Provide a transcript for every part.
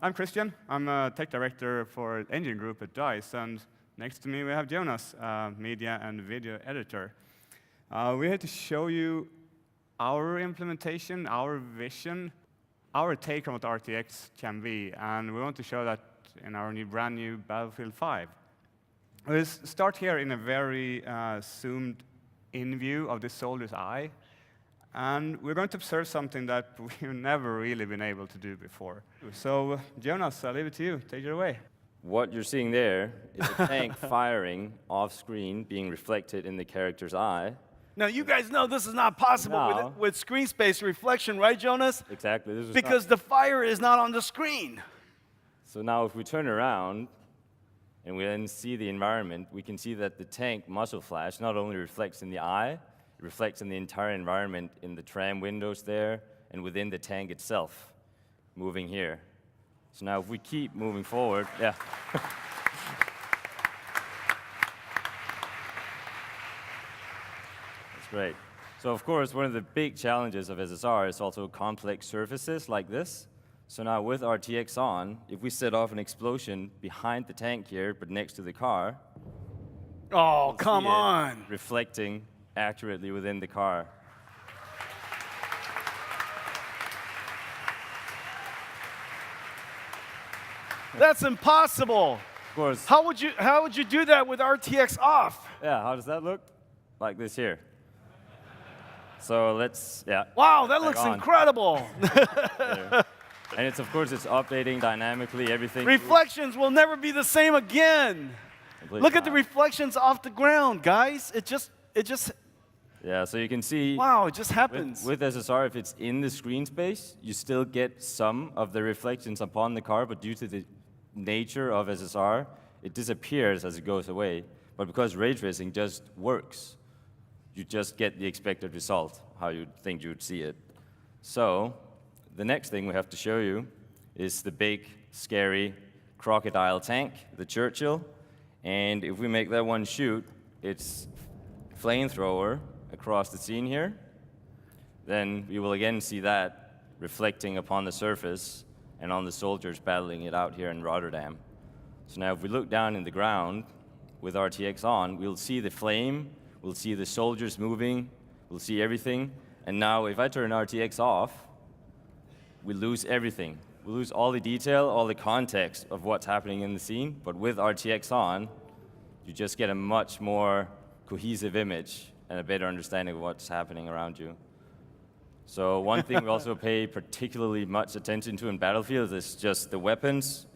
I'm Christian. I'm a tech director for Engine Group at DICE, and next to me we have Jonas, media and video editor. We're here to show you our implementation, our vision, our take on what RTX can be, and we want to show that in our brand new Battlefield 5. We'll start here in a very zoomed-in view of the soldier's eye. And we're going to observe something that we've never really been able to do before. So, Jonas, I'll leave it to you. Take it away. What you're seeing there is a tank firing off screen, being reflected in the character's eye. Now, you guys know this is not possible with screen space reflection, right, Jonas? Exactly. This is because the fire is not on the screen. So now if we turn around and we then see the environment, we can see that the tank muzzle flash not only reflects in the eye, it reflects in the entire environment in the tram windows there and within the tank itself, moving here. So now if we keep moving forward, yeah. That's great. So of course, one of the big challenges of SSR is also complex surfaces like this. So now with RTX on, if we set off an explosion behind the tank here, but next to the car, oh, come on, reflecting accurately within the car. That's impossible. Of course. How would you do that with RTX off? Yeah, how does that look? Like this here. So let's, yeah. Wow, that looks incredible. And it's, of course, it's updating dynamically, everything. Reflections will never be the same again. Look at the reflections off the ground, guys. It just. Yeah, so you can see. Wow, it just happens. With SSR, if it's in the screen space, you still get some of the reflections upon the car, but due to the nature of SSR, it disappears as it goes away. But because ray tracing just works, you just get the expected result, how you'd think you would see it. So the next thing we have to show you is the big, scary crocodile tank, the Churchill. And if we make that one shoot, it's flamethrower across the scene here. Then we will again see that reflecting upon the surface and on the soldiers battling it out here in Rotterdam. So now if we look down in the ground with RTX on, we'll see the flame, we'll see the soldiers moving, we'll see everything. And now if I turn RTX off, we lose everything. We lose all the detail, all the context of what's happening in the scene. But with RTX on, you just get a much more cohesive image and a better understanding of what's happening around you. So one thing we also pay particularly much attention to in Battlefield is just the weapons,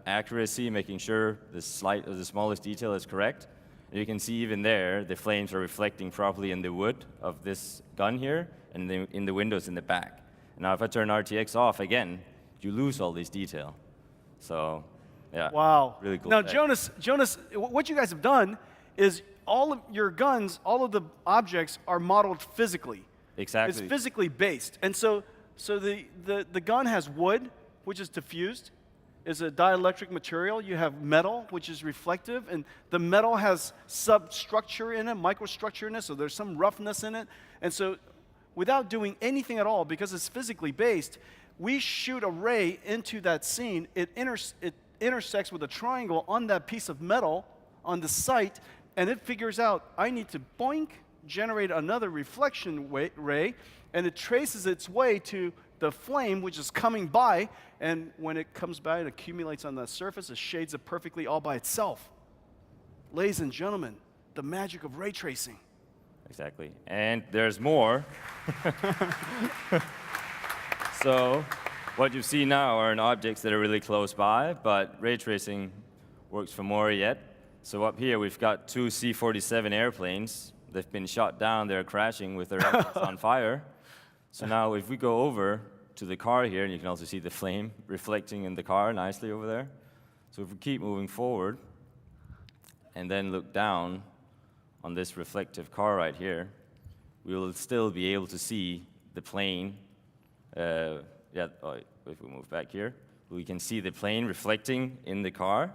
accuracy, making sure the smallest detail is correct. And you can see even there, the flames are reflecting properly in the wood of this gun here and in the windows in the back. Now if I turn RTX off again, you lose all this detail. So yeah, wow, really cool. Now Jonas, what you guys have done is all of your guns, all of the objects are modeled physically. Exactly. It's physically based. And so the gun has wood, which is diffused, is a dielectric material. You have metal, which is reflective, and the metal has substructure in it, microstructure in it, so there's some roughness in it. And so without doing anything at all, because it's physically based, we shoot a ray into that scene. It intersects with a triangle on that piece of metal on the site, and it figures out, I need to boink, generate another reflection ray, and it traces its way to the flame, which is coming by, and when it comes by, it accumulates on the surface, it shades it perfectly all by itself. Ladies and gentlemen, the magic of ray tracing. Exactly. And there's more. So what you see now are objects that are really close by, but ray tracing works for more yet. So up here, we've got two C-47 airplanes. They've been shot down. They're crashing with their engines on fire. So now if we go over to the car here, and you can also see the flame reflecting in the car nicely over there. So if we keep moving forward and then look down on this reflective car right here, we will still be able to see the plane. If we move back here, we can see the plane reflecting in the car.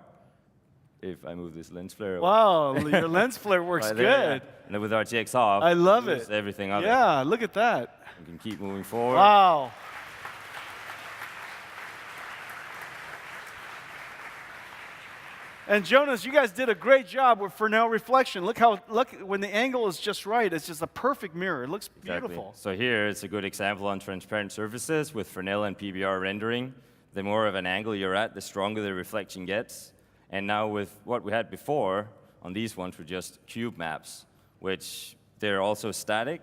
If I move this lens flare. Wow, your lens flare works right good. There, yeah. And then with RTX off, I love it. Everything other. Yeah, look at that. You can keep moving forward. Wow. And Jonas, you guys did a great job with Fresnel reflection. Look when the angle is just right, it's just a perfect mirror. It looks beautiful. So here it's a good example on transparent surfaces with Fresnel and PBR rendering. The more of an angle you're at, the stronger the reflection gets. And now with what we had before, on these ones were just cube maps, which they're also static,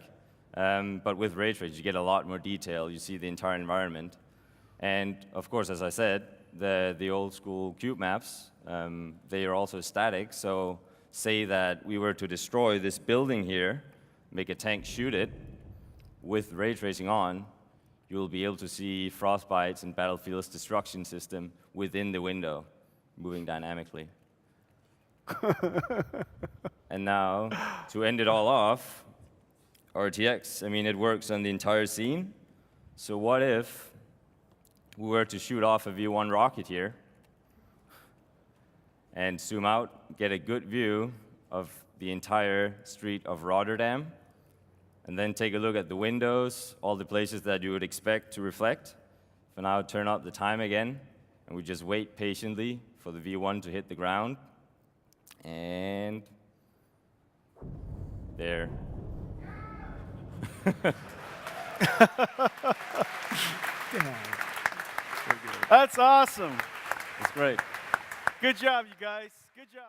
but with ray trace you get a lot more detail. You see the entire environment. And of course, as I said, the old school cube maps, they are also static. So say that we were to destroy this building here, make a tank shoot it, with ray tracing on, you will be able to see frostbites and Battlefield's destruction system within the window, moving dynamically. And now, to end it all off, RTX, I mean, it works on the entire scene. So what if we were to shoot off a V1 rocket here and zoom out, get a good view of the entire street of Rotterdam, and then take a look at the windows, all the places that you would expect to reflect. For now, turn up the time again, and we just wait patiently for the V1 to hit the ground. And there. That's awesome. It's great. Good job, you guys. Good job.